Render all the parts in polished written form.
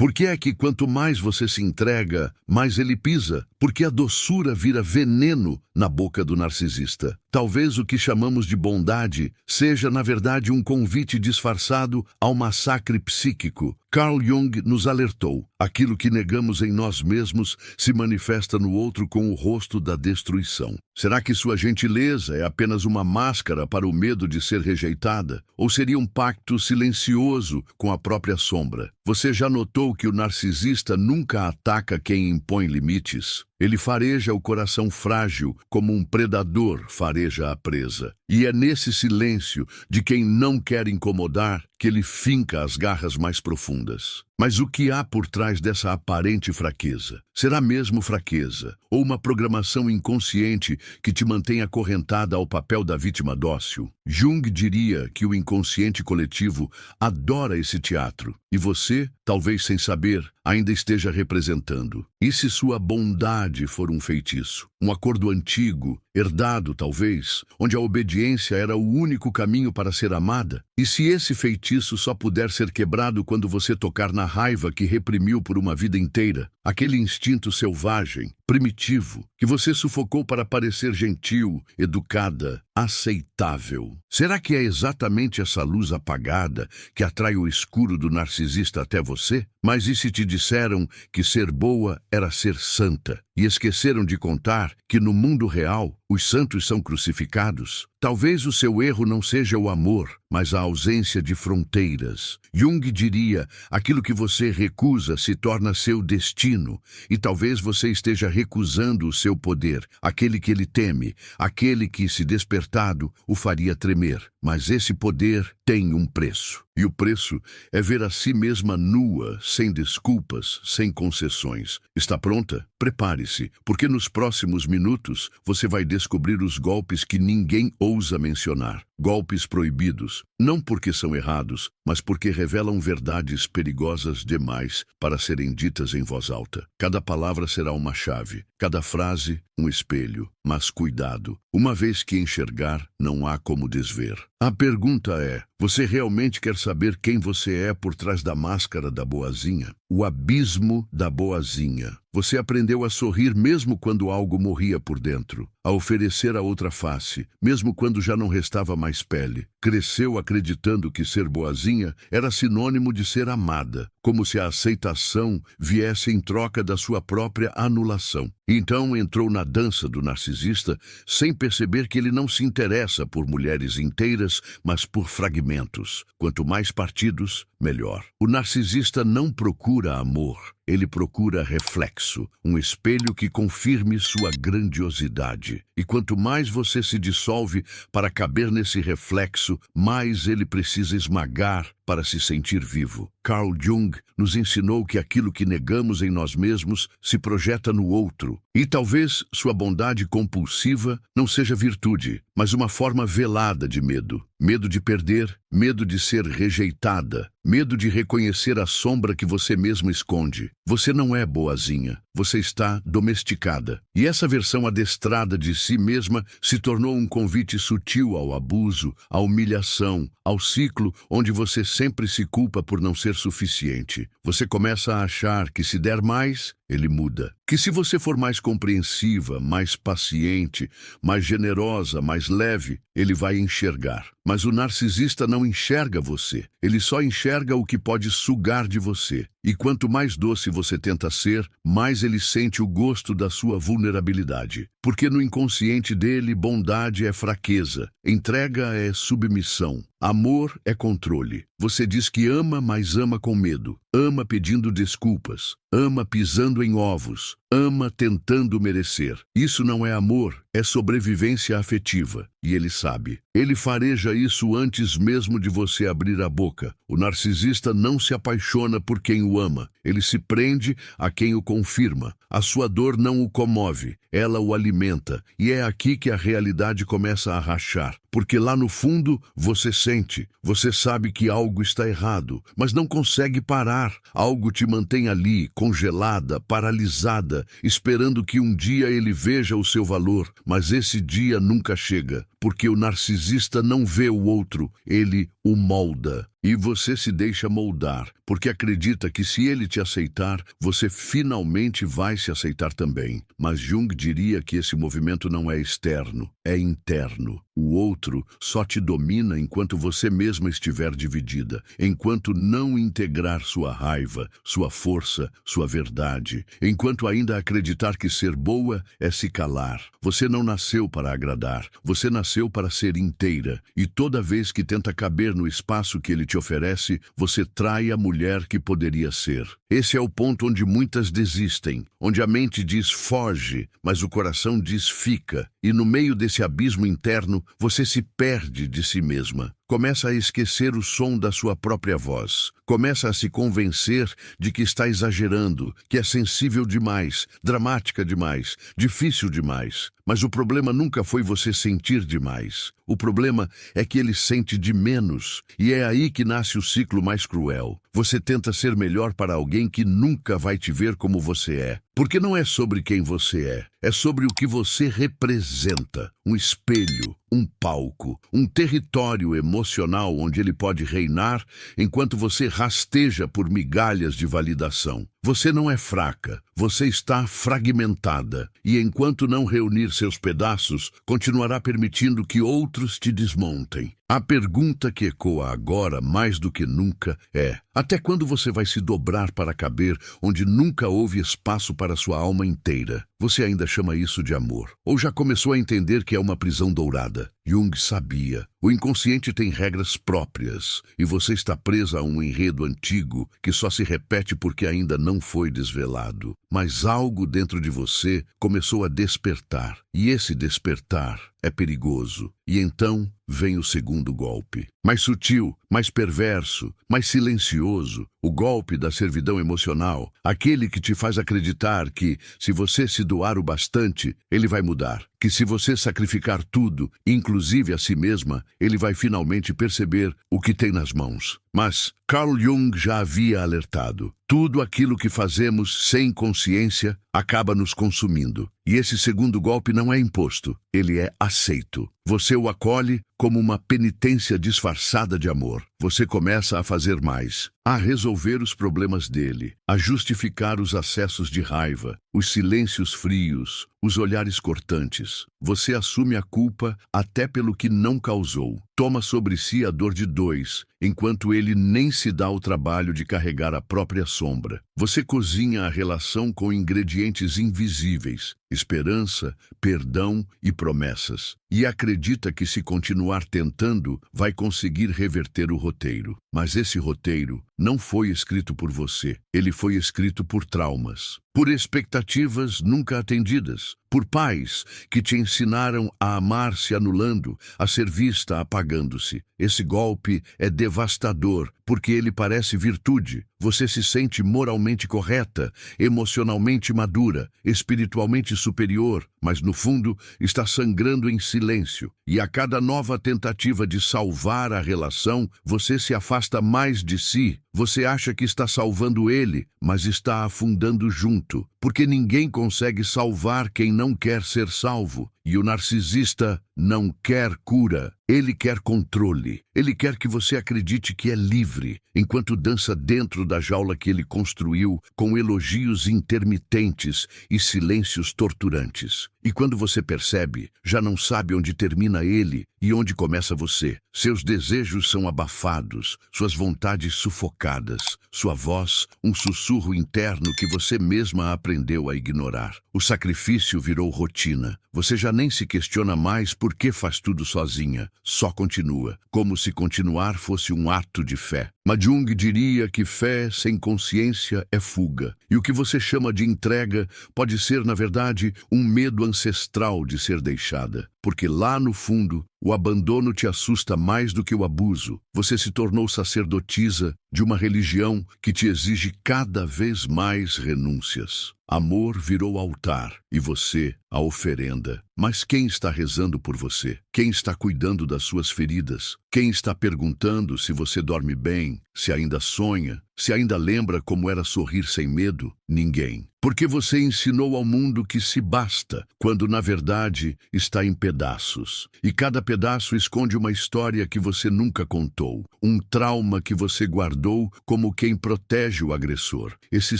Por que é que quanto mais você se entrega, mais ele pisa? Porque a doçura vira veneno na boca do narcisista. Talvez o que chamamos de bondade seja, na verdade, um convite disfarçado ao massacre psíquico. Carl Jung nos alertou: aquilo que negamos em nós mesmos se manifesta no outro com o rosto da destruição. Será que sua gentileza é apenas uma máscara para o medo de ser rejeitada? Ou seria um pacto silencioso com a própria sombra? Você já notou que o narcisista nunca ataca quem impõe limites? Ele fareja o coração frágil como um predador fareja a presa. E é nesse silêncio de quem não quer incomodar que ele finca as garras mais profundas. Mas o que há por trás dessa aparente fraqueza? Será mesmo fraqueza ou uma programação inconsciente que te mantém acorrentada ao papel da vítima dócil? Jung diria que o inconsciente coletivo adora esse teatro e você, talvez sem saber, ainda esteja representando. E se sua bondade for um feitiço? Um acordo antigo, herdado talvez, onde a obediência era o único caminho para ser amada? E se esse feitiço só puder ser quebrado quando você tocar na raiva que reprimiu por uma vida inteira? Aquele instinto selvagem, primitivo, que você sufocou para parecer gentil, educada, aceitável. Será que é exatamente essa luz apagada que atrai o escuro do narcisista até você? Mas e se te disseram que ser boa era ser santa? E esqueceram de contar que no mundo real os santos são crucificados? Talvez o seu erro não seja o amor, mas a ausência de fronteiras. Jung diria: aquilo que você recusa se torna seu destino, e talvez você esteja recusando o seu poder, aquele que ele teme, aquele que, se despertado, o faria tremer. Mas esse poder tem um preço. E o preço é ver a si mesma nua, sem desculpas, sem concessões. Está pronta? Prepare-se, porque nos próximos minutos você vai descobrir os golpes que ninguém ousa mencionar. Golpes proibidos, não porque são errados, mas porque revelam verdades perigosas demais para serem ditas em voz alta. Cada palavra será uma chave, cada frase um espelho. Mas cuidado, uma vez que enxergar, não há como desver. A pergunta é: você realmente quer saber quem você é por trás da máscara da boazinha? O abismo da boazinha. Você aprendeu a sorrir mesmo quando algo morria por dentro, a oferecer a outra face, mesmo quando já não restava mais pele. Cresceu acreditando que ser boazinha era sinônimo de ser amada, como se a aceitação viesse em troca da sua própria anulação. Então entrou na dança do narcisista sem perceber que ele não se interessa por mulheres inteiras, mas por fragmentos. Quanto mais partidos, melhor. O narcisista não procura amor. Ele procura reflexo, um espelho que confirme sua grandiosidade. E quanto mais você se dissolve para caber nesse reflexo, mais ele precisa esmagar para se sentir vivo. Carl Jung nos ensinou que aquilo que negamos em nós mesmos se projeta no outro. E talvez sua bondade compulsiva não seja virtude, mas uma forma velada de medo. Medo de perder, medo de ser rejeitada, medo de reconhecer a sombra que você mesmo esconde. Você não é boazinha, você está domesticada. E essa versão adestrada de si mesma se tornou um convite sutil ao abuso, à humilhação, ao ciclo onde você sempre se culpa por não ser suficiente. Você começa a achar que se der mais, ele muda. Que se você for mais compreensiva, mais paciente, mais generosa, mais leve, ele vai enxergar. Mas o narcisista não enxerga você. Ele só enxerga o que pode sugar de você. E quanto mais doce você tenta ser, mais ele sente o gosto da sua vulnerabilidade. Porque no inconsciente dele, bondade é fraqueza, entrega é submissão, amor é controle. Você diz que ama, mas ama com medo. Ama pedindo desculpas. Ama pisando em ovos. Ama tentando merecer. Isso não é amor, é sobrevivência afetiva. E ele sabe. Ele fareja isso antes mesmo de você abrir a boca. O narcisista não se apaixona por quem o ama. Ele se prende a quem o confirma. A sua dor não o comove. Ela o alimenta. E é aqui que a realidade começa a rachar. Porque lá no fundo, você sente. Você sabe que algo está errado, mas não consegue parar. Algo te mantém ali, congelada, paralisada, esperando que um dia ele veja o seu valor. Mas esse dia nunca chega, porque o narcisista não vê o outro, ele o molda. E você se deixa moldar, porque acredita que se ele te aceitar, você finalmente vai se aceitar também. Mas Jung diria que esse movimento não é externo, é interno. O outro só te domina enquanto você mesma estiver dividida, enquanto não integrar sua raiva, sua força, sua verdade, enquanto ainda acreditar que ser boa é se calar. Você não nasceu para agradar, você nasceu para ser inteira, e toda vez que tenta caber no espaço que ele te oferece, você trai a mulher que poderia ser. Esse é o ponto onde muitas desistem, onde a mente diz foge, mas o coração diz fica, e no meio desse abismo interno, você se perde de si mesma. Começa a esquecer o som da sua própria voz. Começa a se convencer de que está exagerando, que é sensível demais, dramática demais, difícil demais. Mas o problema nunca foi você sentir demais. O problema é que ele sente de menos, e é aí que nasce o ciclo mais cruel. Você tenta ser melhor para alguém que nunca vai te ver como você é. Porque não é sobre quem você é sobre o que você representa. Um espelho, um palco, um território emocional onde ele pode reinar enquanto você rasteja por migalhas de validação. Você não é fraca, você está fragmentada, e enquanto não reunir seus pedaços, continuará permitindo que outros te desmontem. A pergunta que ecoa agora mais do que nunca é: até quando você vai se dobrar para caber onde nunca houve espaço para sua alma inteira? Você ainda chama isso de amor? Ou já começou a entender que é uma prisão dourada? Jung sabia. O inconsciente tem regras próprias, e você está presa a um enredo antigo que só se repete porque ainda não foi desvelado. Mas algo dentro de você começou a despertar, e esse despertar é perigoso. E então vem o segundo golpe. Mais sutil, mais perverso, mais silencioso. O golpe da servidão emocional. Aquele que te faz acreditar que, se você se doar o bastante, ele vai mudar. Que se você sacrificar tudo, inclusive a si mesma, ele vai finalmente perceber o que tem nas mãos. Mas Carl Jung já havia alertado. Tudo aquilo que fazemos sem consciência acaba nos consumindo. E esse segundo golpe não é imposto, ele é aceito. Você o acolhe como uma penitência disfarçada de amor. Você começa a fazer mais, a resolver os problemas dele, a justificar os acessos de raiva, os silêncios frios, os olhares cortantes. Você assume a culpa até pelo que não causou. Toma sobre si a dor de dois, enquanto ele nem se dá o trabalho de carregar a própria sombra. Você cozinha a relação com ingredientes invisíveis, esperança, perdão e promessas. E acredita que se continuar tentando, vai conseguir reverter o roteiro. Mas esse roteiro não foi escrito por você. Ele foi escrito por traumas, por expectativas nunca atendidas, por pais que te ensinaram a amar se anulando, a ser vista apagando-se. Esse golpe é devastador, porque ele parece virtude. Você se sente moralmente correta, emocionalmente madura, espiritualmente superior, mas no fundo está sangrando em silêncio. E a cada nova tentativa de salvar a relação, você se afasta mais de si. Você acha que está salvando ele, mas está afundando junto, porque ninguém consegue salvar quem não quer ser salvo. E o narcisista não quer cura, ele quer controle. Ele quer que você acredite que é livre, enquanto dança dentro da jaula que ele construiu, com elogios intermitentes e silêncios torturantes. E quando você percebe, já não sabe onde termina ele e onde começa você. Seus desejos são abafados, suas vontades sufocadas, sua voz, um sussurro interno que você mesma aprendeu a ignorar. O sacrifício virou rotina. Você já nem se questiona mais por que faz tudo sozinha. Só continua, como se continuar fosse um ato de fé. Mas Jung diria que fé sem consciência é fuga. E o que você chama de entrega pode ser, na verdade, um medo ancestral de ser deixada. Porque lá no fundo, o abandono te assusta mais do que o abuso. Você se tornou sacerdotisa de uma religião que te exige cada vez mais renúncias. Amor virou altar e você, a oferenda. Mas quem está rezando por você? Quem está cuidando das suas feridas? Quem está perguntando se você dorme bem, se ainda sonha, Se ainda lembra como era sorrir sem medo? Ninguém. Porque você ensinou ao mundo que se basta, quando na verdade está em pedaços. E cada pedaço esconde uma história que você nunca contou, um trauma que você guardou como quem protege o agressor. Esse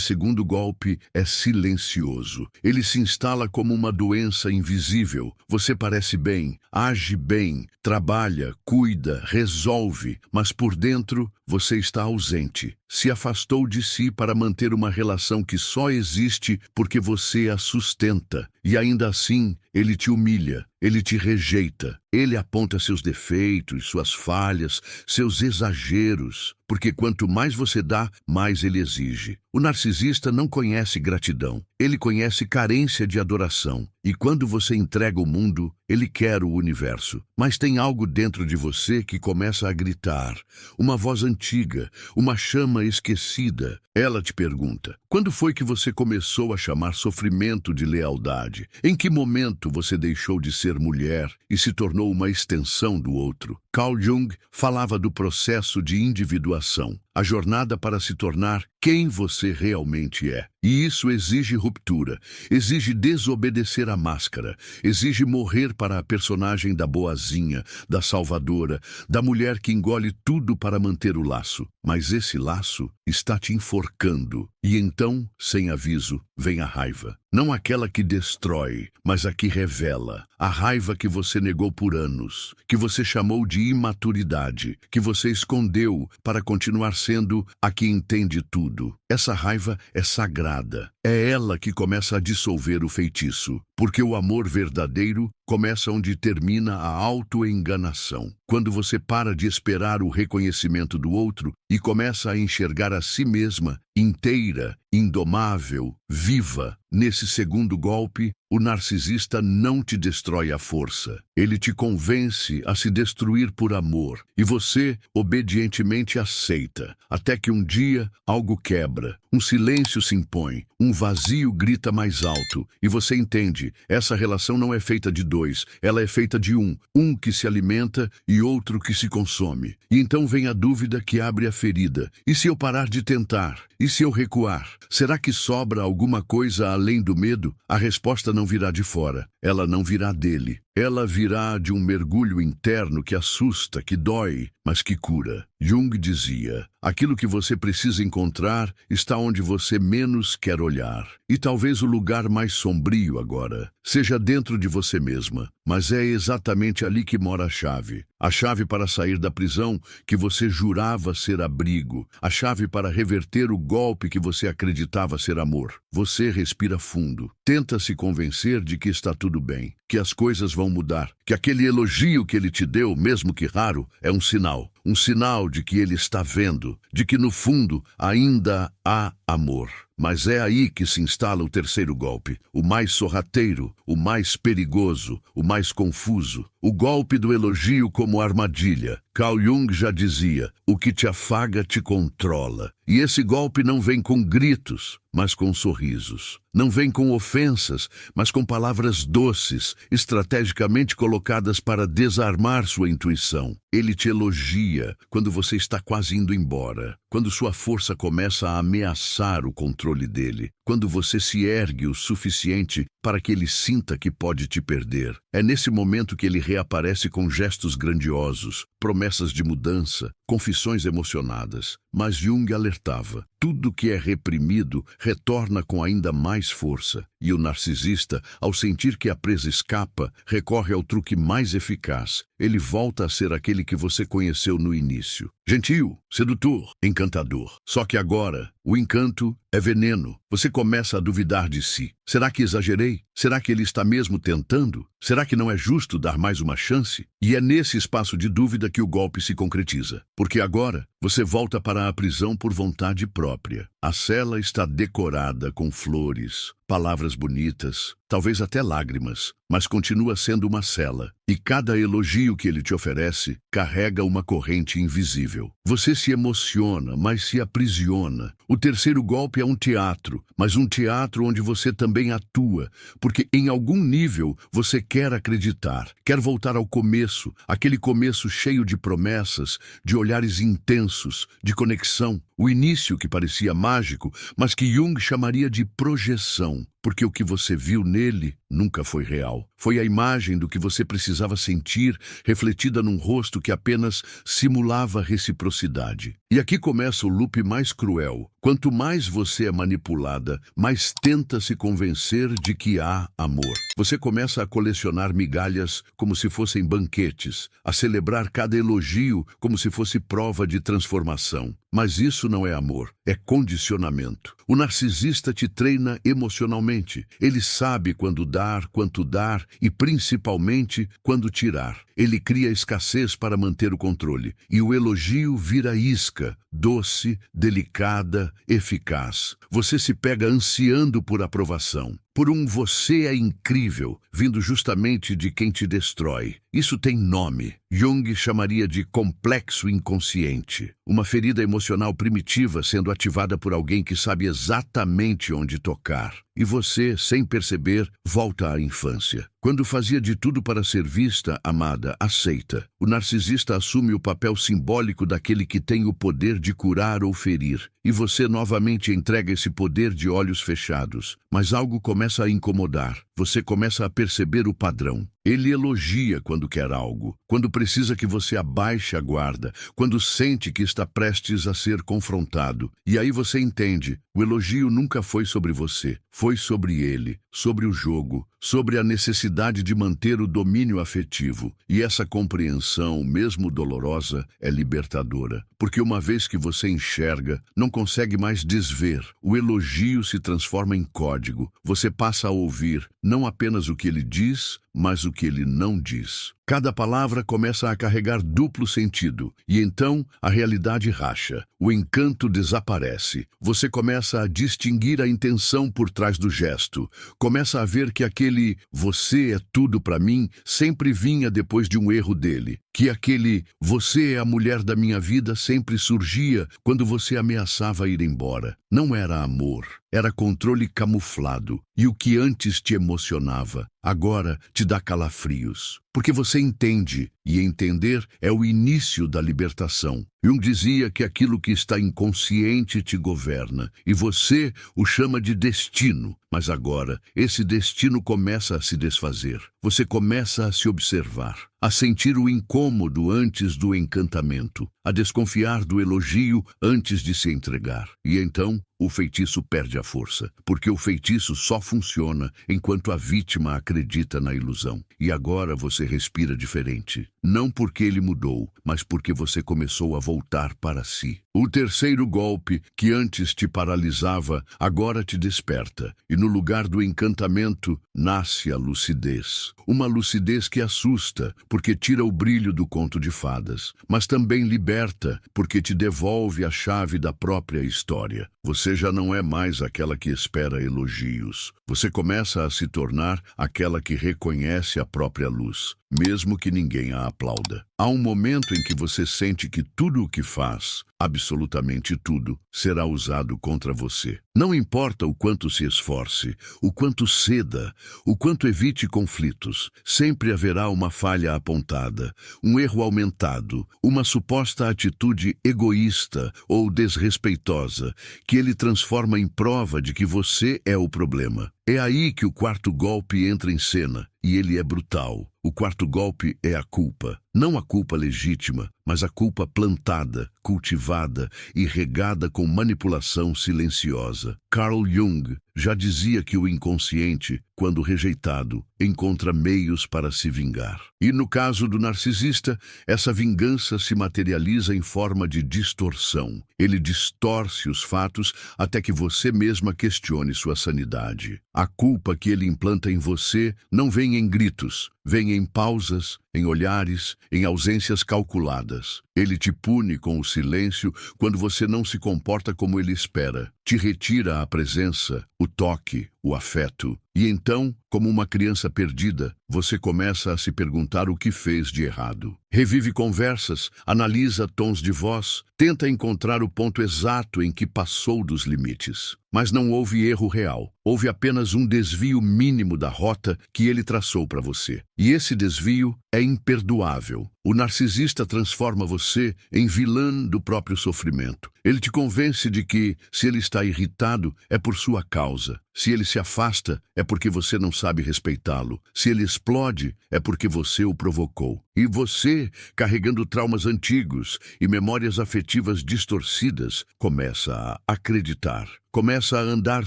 segundo golpe é silencioso. Ele se instala como uma doença invisível. Você parece bem, age bem, trabalha, cuida, resolve, mas por dentro você está ausente. Se afastou de si para manter uma relação que só existe porque você a sustenta. E ainda assim, ele te humilha, ele te rejeita. Ele aponta seus defeitos, suas falhas, seus exageros, porque quanto mais você dá, mais ele exige. O narcisista não conhece gratidão, ele conhece carência de adoração. E quando você entrega o mundo, ele quer o universo. Mas tem algo dentro de você que começa a gritar, uma voz antiga, uma chama esquecida. Ela te pergunta: quando foi que você começou a chamar sofrimento de lealdade? Em que momento você deixou de ser mulher e se tornou uma extensão do outro? Carl Jung falava do processo de individuação, a jornada para se tornar quem você realmente é. E isso exige ruptura, exige desobedecer à máscara, exige morrer para a personagem da boazinha, da salvadora, da mulher que engole tudo para manter o laço. Mas esse laço está te enforcando. E então, sem aviso, vem a raiva. Não aquela que destrói, mas a que revela. A raiva que você negou por anos, que você chamou de imaturidade, que você escondeu para continuar sendo a que entende tudo. Essa raiva é sagrada. É ela que começa a dissolver o feitiço, porque o amor verdadeiro começa onde termina a autoenganação. Quando você para de esperar o reconhecimento do outro e começa a enxergar a si mesma inteira, indomável, viva. Nesse segundo golpe, o narcisista não te destrói à força. Ele te convence a se destruir por amor, e você obedientemente aceita, até que um dia algo quebra, um silêncio se impõe, um vazio grita mais alto, e você entende, essa relação não é feita de dois, ela é feita de um que se alimenta e outro que se consome. E então vem a dúvida que abre a ferida: e se eu parar de tentar? E se eu recuar? Será que sobra alguma coisa além do medo? A resposta não virá de fora, ela não virá dele. Ela virá de um mergulho interno que assusta, que dói, mas que cura. Jung dizia: aquilo que você precisa encontrar está onde você menos quer olhar. E talvez o lugar mais sombrio agora seja dentro de você mesma, mas é exatamente ali que mora a chave. A chave para sair da prisão que você jurava ser abrigo. A chave para reverter o golpe que você acreditava ser amor. Você respira fundo. Tenta se convencer de que está tudo bem, que as coisas vão mudar, que aquele elogio que ele te deu, mesmo que raro, é um sinal. Um sinal de que ele está vendo, de que no fundo ainda há amor. Mas é aí que se instala o terceiro golpe, o mais sorrateiro, o mais perigoso, o mais confuso. O golpe do elogio como armadilha. Carl Jung já dizia: o que te afaga te controla. E esse golpe não vem com gritos, mas com sorrisos. Não vem com ofensas, mas com palavras doces, estrategicamente colocadas para desarmar sua intuição. Ele te elogia quando você está quase indo embora, quando sua força começa a ameaçar o controle dele, quando você se ergue o suficiente para que ele sinta que pode te perder. É nesse momento que ele reaparece com gestos grandiosos, promessas de mudança, confissões emocionadas. Mas Jung alertava: tudo que é reprimido retorna com ainda mais força. E o narcisista, ao sentir que a presa escapa, recorre ao truque mais eficaz. Ele volta a ser aquele que você conheceu no início. Gentil, sedutor, encantador. Só que agora, o encanto é veneno. Você começa a duvidar de si. Será que exagerei? Será que ele está mesmo tentando? Será que não é justo dar mais uma chance? E é nesse espaço de dúvida que o golpe se concretiza. Porque agora, você volta para a prisão por vontade própria. A cela está decorada com flores, palavras bonitas, talvez até lágrimas, mas continua sendo uma cela. E cada elogio que ele te oferece carrega uma corrente invisível. Você se emociona, mas se aprisiona. O terceiro golpe é um teatro, mas um teatro onde você também atua, porque em algum nível você quer acreditar, quer voltar ao começo, aquele começo cheio de promessas, de olhares intensos, de conexão, o início que parecia mágico, mas que Jung chamaria de projeção, porque o que você viu nele nunca foi real. Foi a imagem do que você precisava sentir, refletida num rosto que apenas simulava reciprocidade. E aqui começa o loop mais cruel. Quanto mais você é manipulada, mais tenta se convencer de que há amor. Você começa a colecionar migalhas como se fossem banquetes, a celebrar cada elogio como se fosse prova de transformação. Mas isso não é amor, é condicionamento. O narcisista te treina emocionalmente. Ele sabe quando dar, quanto dar e principalmente quando tirar. Ele cria escassez para manter o controle. E o elogio vira isca, doce, delicada, eficaz. Você se pega ansiando por aprovação. Por um você é incrível, vindo justamente de quem te destrói. Isso tem nome. Jung chamaria de complexo inconsciente. Uma ferida emocional primitiva sendo ativada por alguém que sabe exatamente onde tocar. E você, sem perceber, volta à infância. Quando fazia de tudo para ser vista, amada, aceita. O narcisista assume o papel simbólico daquele que tem o poder de curar ou ferir. E você novamente entrega esse poder de olhos fechados. Mas algo começa a incomodar. Você começa a perceber o padrão. Ele elogia quando quer algo, quando precisa que você abaixe a guarda, quando sente que está prestes a ser confrontado. E aí você entende, o elogio nunca foi sobre você, foi sobre ele, sobre o jogo, sobre a necessidade de manter o domínio afetivo. E essa compreensão, mesmo dolorosa, é libertadora. Porque uma vez que você enxerga, não consegue mais desver. O elogio se transforma em código. Você passa a ouvir não apenas o que ele diz, mas o que ele não diz. Cada palavra começa a carregar duplo sentido, e então a realidade racha, o encanto desaparece. Você começa a distinguir a intenção por trás do gesto, começa a ver que aquele "você é tudo para mim" sempre vinha depois de um erro dele, que aquele "você é a mulher da minha vida" sempre surgia quando você ameaçava ir embora. Não era amor, era controle camuflado, e o que antes te emocionava, agora te dá calafrios. Porque você entende, e entender é o início da libertação. Jung dizia que aquilo que está inconsciente te governa, e você o chama de destino. Mas agora, esse destino começa a se desfazer. Você começa a se observar, a sentir o incômodo antes do encantamento, a desconfiar do elogio antes de se entregar. E então, o feitiço perde a força, porque o feitiço só funciona enquanto a vítima acredita na ilusão. E agora você respira diferente. Não porque ele mudou, mas porque você começou a voltar para si. O terceiro golpe, que antes te paralisava, agora te desperta. E no lugar do encantamento, nasce a lucidez. Uma lucidez que assusta, porque tira o brilho do conto de fadas, mas também liberta, porque te devolve a chave da própria história. Você já não é mais aquela que espera elogios. Você começa a se tornar aquela que reconhece a própria luz, mesmo que ninguém a aplauda. Há um momento em que você sente que tudo o que faz, absolutamente tudo, será usado contra você. Não importa o quanto se esforce, o quanto ceda, o quanto evite conflitos, sempre haverá uma falha apontada, um erro aumentado, uma suposta atitude egoísta ou desrespeitosa, que ele transforma em prova de que você é o problema. É aí que o quarto golpe entra em cena, e ele é brutal. O quarto golpe é a culpa. Não a culpa legítima, mas a culpa plantada, cultivada e regada com manipulação silenciosa. Carl Jung já dizia que o inconsciente, quando rejeitado, encontra meios para se vingar. E no caso do narcisista, essa vingança se materializa em forma de distorção. Ele distorce os fatos até que você mesma questione sua sanidade. A culpa que ele implanta em você não vem em gritos, vem em pausas, em olhares, em ausências calculadas. Ele te pune com o silêncio quando você não se comporta como ele espera. Te retira a presença, o toque, o afeto. E então, como uma criança perdida, você começa a se perguntar o que fez de errado. Revive conversas, analisa tons de voz, tenta encontrar o ponto exato em que passou dos limites. Mas não houve erro real. Houve apenas um desvio mínimo da rota que ele traçou para você. E esse desvio é imperdoável. O narcisista transforma você em vilã do próprio sofrimento. Ele te convence de que, se ele está irritado, é por sua causa. Se ele se afasta, é porque você não sabe respeitá-lo. Se ele explode, é porque você o provocou. E você, carregando traumas antigos e memórias afetivas distorcidas, começa a acreditar. Começa a andar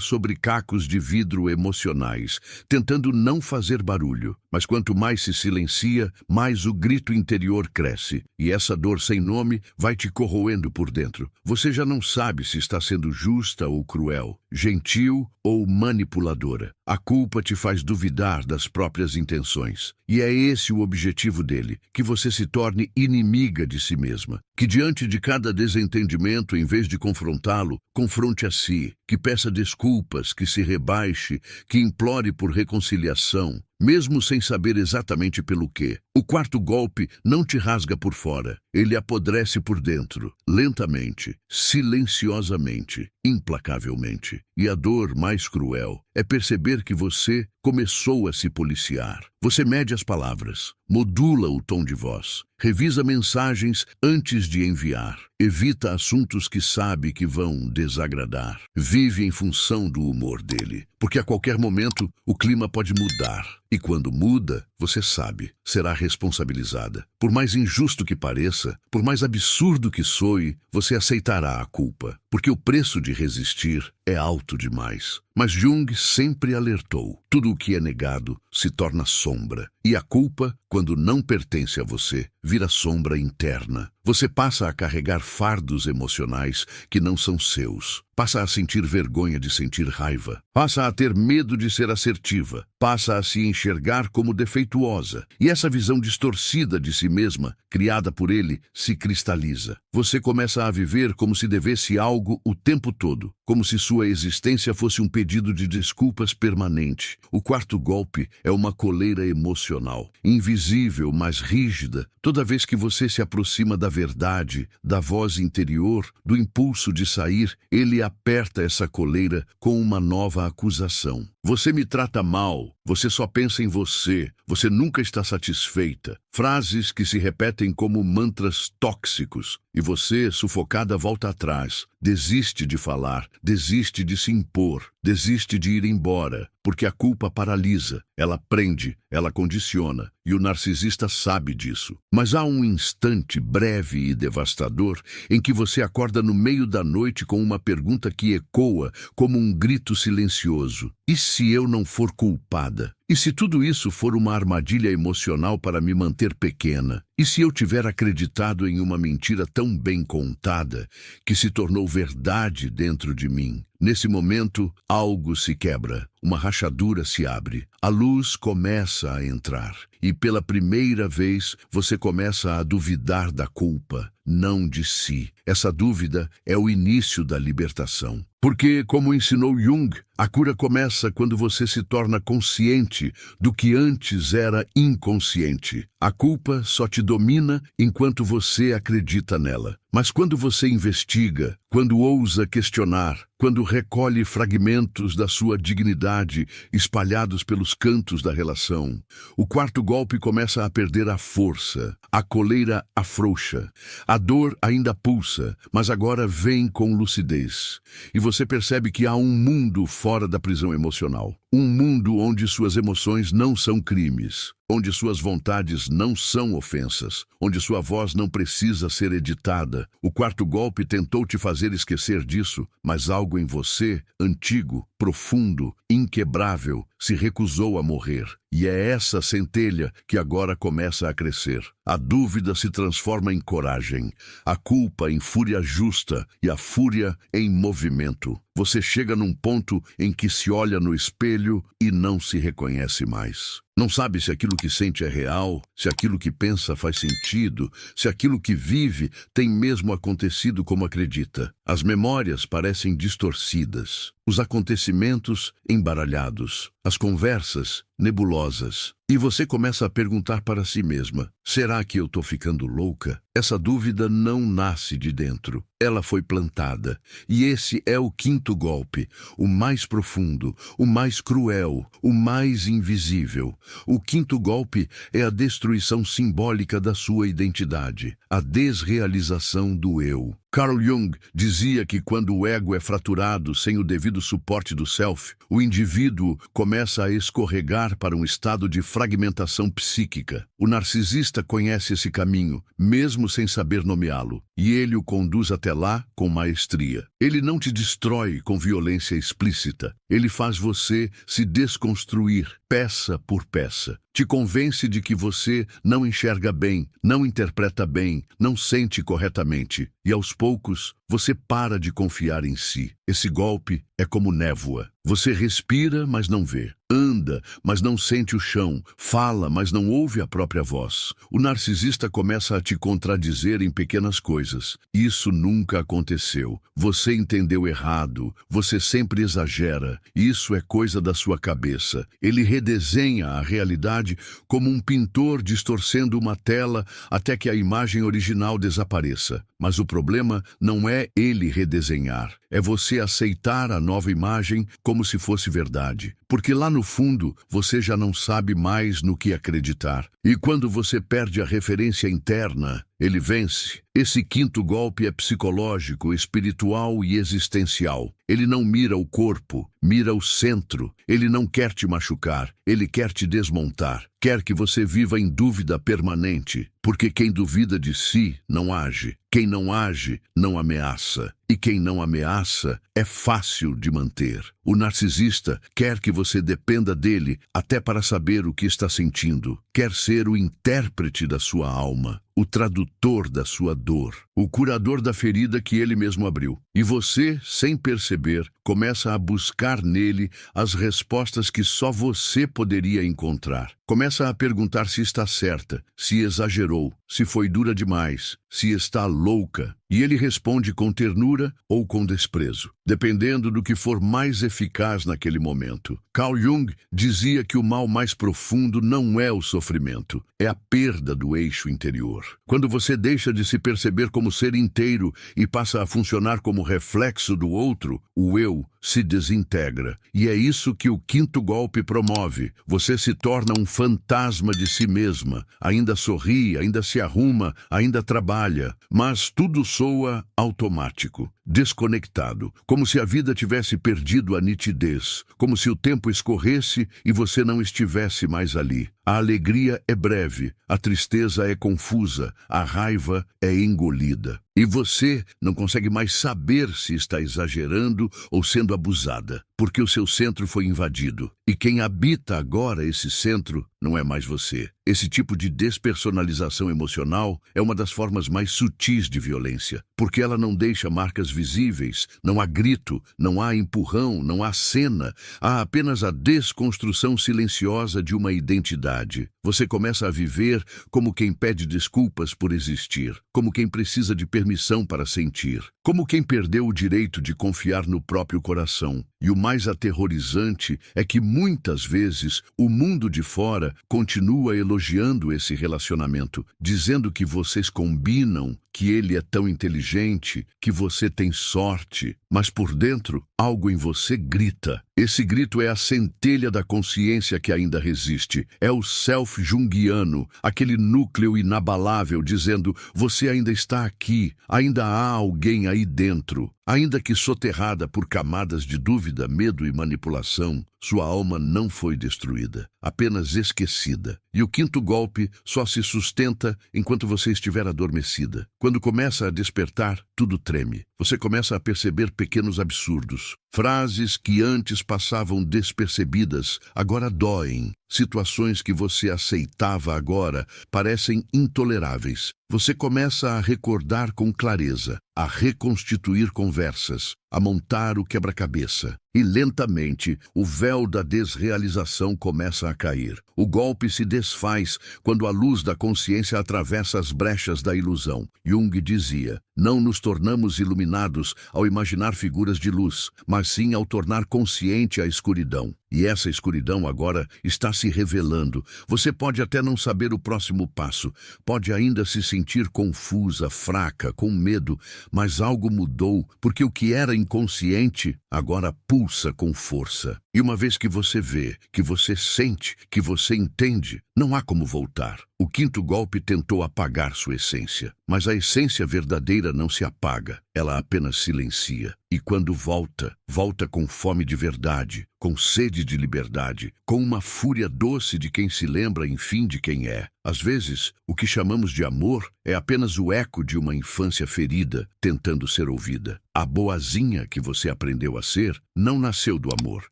sobre cacos de vidro emocionais, tentando não fazer barulho. Mas quanto mais se silencia, mais o grito interior cresce. E essa dor sem nome vai te corroendo por dentro. Você já não sabe se está sendo justa ou cruel, gentil ou manipuladora. A culpa te faz duvidar das próprias intenções. E é esse o objetivo dele, que você se torne inimiga de si mesma. Que diante de cada desentendimento, em vez de confrontá-lo, confronte a si. Que peça desculpas, que se rebaixe, que implore por reconciliação, mesmo sem saber exatamente pelo quê. O quarto golpe não te rasga por fora, ele apodrece por dentro, lentamente, silenciosamente, implacavelmente. E a dor mais cruel é perceber que você começou a se policiar. Você mede as palavras, modula o tom de voz, revisa mensagens antes de enviar, evita assuntos que sabe que vão desagradar, vive em função do humor dele, porque a qualquer momento o clima pode mudar. E quando muda, você sabe, será responsabilizada. Por mais injusto que pareça, por mais absurdo que soe, você aceitará a culpa, porque o preço de resistir é alto demais. Mas Jung sempre alertou: tudo o que é negado se torna sombra, e a culpa, quando não pertence a você, vira sombra interna. Você passa a carregar fardos emocionais que não são seus. Passa a sentir vergonha de sentir raiva. Passa a ter medo de ser assertiva. Passa a se enxergar como defeituosa. E essa visão distorcida de si mesma, criada por ele, se cristaliza. Você começa a viver como se devesse algo o tempo todo, como se sua existência fosse um pedido de desculpas permanente. O quarto golpe é uma coleira emocional, invisível, mas rígida. Toda vez que você se aproxima da verdade, da voz interior, do impulso de sair, ele aperta essa coleira com uma nova acusação. Você me trata mal, você só pensa em você, você nunca está satisfeita. Frases que se repetem como mantras tóxicos. E você, sufocada, volta atrás. Desiste de falar, desiste de se impor, desiste de ir embora, porque a culpa paralisa, ela prende, ela condiciona, e o narcisista sabe disso. Mas há um instante breve e devastador em que você acorda no meio da noite com uma pergunta que ecoa como um grito silencioso: e se eu não for culpada? E se tudo isso for uma armadilha emocional para me manter pequena? E se eu tiver acreditado em uma mentira tão bem contada que se tornou verdade dentro de mim? Nesse momento, algo se quebra, uma rachadura se abre, a luz começa a entrar. E pela primeira vez, você começa a duvidar da culpa, não de si. Essa dúvida é o início da libertação. Porque, como ensinou Jung, a cura começa quando você se torna consciente do que antes era inconsciente. A culpa só te domina enquanto você acredita nela. Mas quando você investiga, quando ousa questionar, quando recolhe fragmentos da sua dignidade espalhados pelos cantos da relação, o quarto golpe começa a perder a força, a coleira afrouxa, a dor ainda pulsa, mas agora vem com lucidez. E você percebe que há um mundo fora da prisão emocional. Um mundo onde suas emoções não são crimes, onde suas vontades não são ofensas, onde sua voz não precisa ser editada. O quarto golpe tentou te fazer esquecer disso, mas algo em você, antigo, profundo, inquebrável, se recusou a morrer. E é essa centelha que agora começa a crescer. A dúvida se transforma em coragem, a culpa em fúria justa e a fúria em movimento. Você chega num ponto em que se olha no espelho e não se reconhece mais. Não sabe se aquilo que sente é real, se aquilo que pensa faz sentido, se aquilo que vive tem mesmo acontecido como acredita. As memórias parecem distorcidas, os acontecimentos embaralhados, as conversas nebulosas. E você começa a perguntar para si mesma: será que eu estou ficando louca? Essa dúvida não nasce de dentro. Ela foi plantada. E esse é o quinto golpe, o mais profundo, o mais cruel, o mais invisível. O quinto golpe é a destruição simbólica da sua identidade, a desrealização do eu. Carl Jung dizia que quando o ego é fraturado sem o devido suporte do self, o indivíduo começa a escorregar para um estado de fragmentação psíquica. O narcisista conhece esse caminho, mesmo sem saber nomeá-lo, e ele o conduz até lá com maestria. Ele não te destrói com violência explícita. Ele faz você se desconstruir, peça por peça. Te convence de que você não enxerga bem, não interpreta bem, não sente corretamente. E aos poucos, você para de confiar em si. Esse golpe é como névoa. Você respira, mas não vê. Anda, mas não sente o chão. Fala, mas não ouve a própria voz. O narcisista começa a te contradizer em pequenas coisas. Isso nunca aconteceu. Você entendeu errado. Você sempre exagera. Isso é coisa da sua cabeça. Ele redesenha a realidade como um pintor distorcendo uma tela até que a imagem original desapareça. Mas o problema não é ele redesenhar. É você aceitar a nova imagem como se fosse verdade. Porque lá no fundo, você já não sabe mais no que acreditar. E quando você perde a referência interna, ele vence. Esse quinto golpe é psicológico, espiritual e existencial. Ele não mira o corpo, mira o centro. Ele não quer te machucar, ele quer te desmontar. Quer que você viva em dúvida permanente, porque quem duvida de si não age. Quem não age não ameaça. E quem não ameaça é fácil de manter. O narcisista quer que você dependa dele até para saber o que está sentindo. Quer ser o intérprete da sua alma, o tradutor da sua dor, o curador da ferida que ele mesmo abriu. E você, sem perceber, começa a buscar nele as respostas que só você poderia encontrar. Começa a perguntar se está certa, se exagerou, se foi dura demais, se está louca. E ele responde com ternura ou com desprezo, dependendo do que for mais eficaz naquele momento. Carl Jung dizia que o mal mais profundo não é o sofrimento, é a perda do eixo interior. Quando você deixa de se perceber como ser inteiro e passa a funcionar como reflexo do outro, o eu se desintegra. E é isso que o quinto golpe promove. Você se torna um fantasma de si mesma. Ainda sorri, ainda se arruma, ainda trabalha, mas tudo soa automático, desconectado, como se a vida tivesse perdido a nitidez, como se o tempo escorresse e você não estivesse mais ali. A alegria é breve, a tristeza é confusa, a raiva é engolida. E você não consegue mais saber se está exagerando ou sendo abusada, porque o seu centro foi invadido. E quem habita agora esse centro não é mais você. Esse tipo de despersonalização emocional é uma das formas mais sutis de violência, porque ela não deixa marcas visíveis, não há grito, não há empurrão, não há cena, há apenas a desconstrução silenciosa de uma identidade. Você começa a viver como quem pede desculpas por existir, como quem precisa de permissão para sentir, como quem perdeu o direito de confiar no próprio coração. E o mais aterrorizante é que muitas vezes o mundo de fora continua elogiando esse relacionamento, dizendo que vocês combinam, que ele é tão inteligente, que você tem sorte, mas por dentro algo em você grita. Esse grito é a centelha da consciência que ainda resiste. É o self junguiano, aquele núcleo inabalável dizendo: você ainda está aqui, ainda há alguém aí dentro. Ainda que soterrada por camadas de dúvida, medo e manipulação, sua alma não foi destruída, apenas esquecida. E o quinto golpe só se sustenta enquanto você estiver adormecida. Quando começa a despertar, tudo treme. Você começa a perceber pequenos absurdos. Frases que antes passavam despercebidas, agora doem. Situações que você aceitava agora parecem intoleráveis. Você começa a recordar com clareza, a reconstituir conversas, a montar o quebra-cabeça. E lentamente, o véu da desrealização começa a cair. O golpe se desfaz quando a luz da consciência atravessa as brechas da ilusão. Jung dizia: não nos tornamos iluminados ao imaginar figuras de luz, mas sim ao tornar consciente a escuridão. E essa escuridão agora está se revelando. Você pode até não saber o próximo passo, pode ainda se sentir confusa, fraca, com medo, mas algo mudou, porque o que era inconsciente agora pulsa com força. E uma vez que você vê, que você sente, que você entende, não há como voltar. O quinto golpe tentou apagar sua essência, mas a essência verdadeira não se apaga, ela apenas silencia. E quando volta, volta com fome de verdade, com sede de liberdade, com uma fúria doce de quem se lembra, enfim, de quem é. Às vezes, o que chamamos de amor é apenas o eco de uma infância ferida tentando ser ouvida. A boazinha que você aprendeu a ser não nasceu do amor,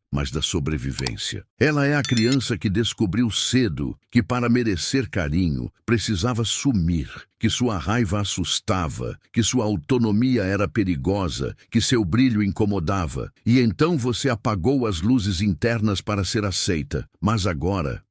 mas da sobrevivência. Ela é a criança que descobriu cedo que para merecer carinho precisava sumir, que sua raiva assustava, que sua autonomia era perigosa, que seu brilho incomodava. E então você apagou as luzes internas para ser aceita. Mas agora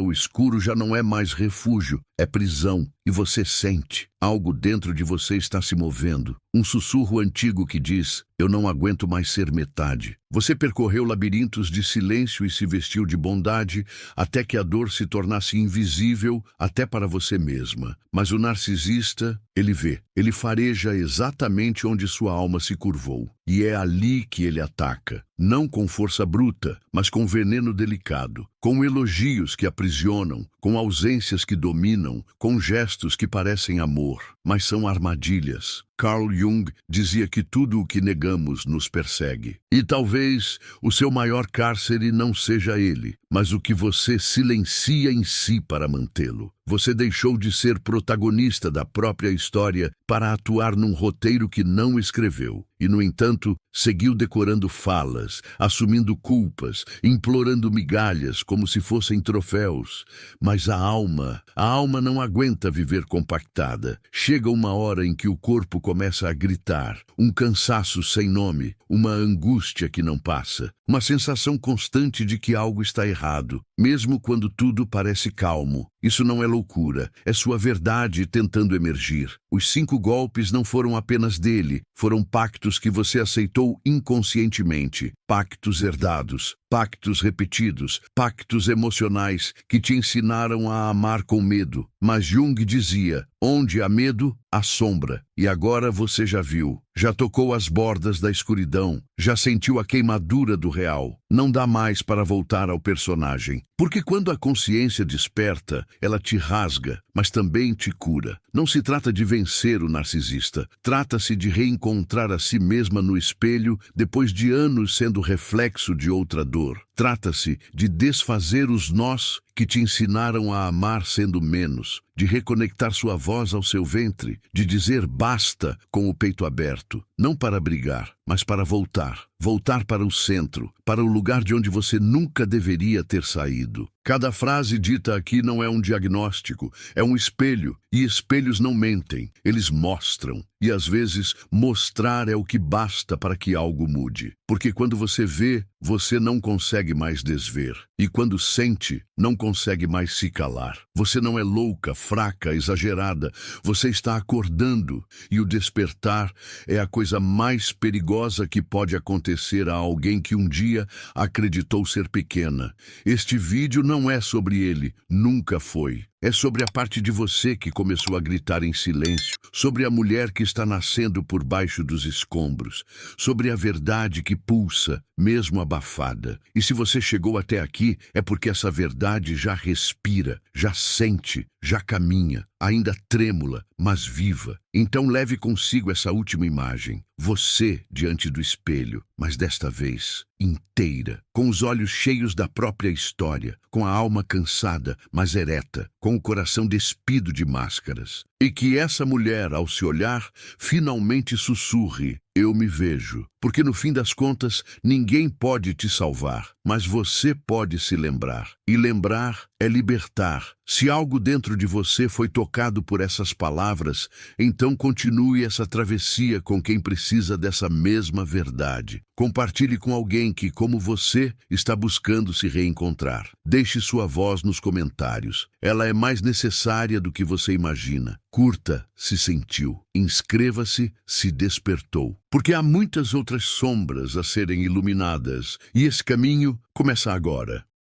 o escuro já não é mais refúgio, é prisão. E você sente, algo dentro de você está se movendo. Um sussurro antigo que diz: eu não aguento mais ser metade. Você percorreu labirintos de silêncio e se vestiu de bondade, até que a dor se tornasse invisível até para você mesma. Mas o narcisista, ele vê, ele fareja exatamente onde sua alma se curvou. E é ali que ele ataca, não com força bruta, mas com veneno delicado, com elogios que aprisionam, com ausências que dominam, com gestos que parecem amor, mas são armadilhas. Carl Jung dizia que tudo o que negamos nos persegue. E talvez o seu maior cárcere não seja ele, mas o que você silencia em si para mantê-lo. Você deixou de ser protagonista da própria história para atuar num roteiro que não escreveu. E, no entanto, seguiu decorando falas, assumindo culpas, implorando migalhas como se fossem troféus. Mas a alma não aguenta viver compactada. Chega uma hora em que o corpo começa a gritar, um cansaço sem nome, uma angústia que não passa, uma sensação constante de que algo está errado, mesmo quando tudo parece calmo. Isso não é loucura, é sua verdade tentando emergir. Os 5 golpes não foram apenas dele, foram pactos que você aceitou inconscientemente, pactos herdados, pactos repetidos, pactos emocionais que te ensinaram a amar com medo. Mas Jung dizia: onde há medo, há sombra. E agora você já viu, já tocou as bordas da escuridão, já sentiu a queimadura do real. Não dá mais para voltar ao personagem. Porque quando a consciência desperta, ela te rasga, mas também te cura. Não se trata de vencer o narcisista. Trata-se de reencontrar a si mesma no espelho depois de anos sendo reflexo de outra dor. Trata-se de desfazer os nós que te ensinaram a amar sendo menos, de reconectar sua voz ao seu ventre, de dizer basta com o peito aberto, não para brigar, mas para voltar. Voltar para o centro, para o lugar de onde você nunca deveria ter saído. Cada frase dita aqui não é um diagnóstico, é um espelho. E espelhos não mentem, eles mostram. E às vezes, mostrar é o que basta para que algo mude. Porque quando você vê, você não consegue mais desver. E quando sente, não consegue mais se calar. Você não é louca, fraca, exagerada. Você está acordando. E o despertar é a coisa mais perigosa que pode acontecer a alguém que um dia acreditou ser pequena. Este vídeo não é sobre ele, nunca foi. É sobre a parte de você que começou a gritar em silêncio, sobre a mulher que está nascendo por baixo dos escombros, sobre a verdade que pulsa, mesmo abafada. E se você chegou até aqui, é porque essa verdade já respira, já sente, já caminha, ainda trêmula, mas viva. Então leve consigo essa última imagem, você diante do espelho, mas desta vez inteira, com os olhos cheios da própria história, com a alma cansada, mas ereta, com o coração despido de máscaras. E que essa mulher, ao se olhar, finalmente sussurre: eu me vejo. Porque no fim das contas, ninguém pode te salvar, mas você pode se lembrar. E lembrar é libertar. Se algo dentro de você foi tocado por essas palavras, então continue essa travessia com quem precisa dessa mesma verdade. Compartilhe com alguém que, como você, está buscando se reencontrar. Deixe sua voz nos comentários. Ela é mais necessária do que você imagina. Curta se sentiu. Inscreva-se se despertou. Porque há muitas outras sombras a serem iluminadas, e esse caminho começa agora.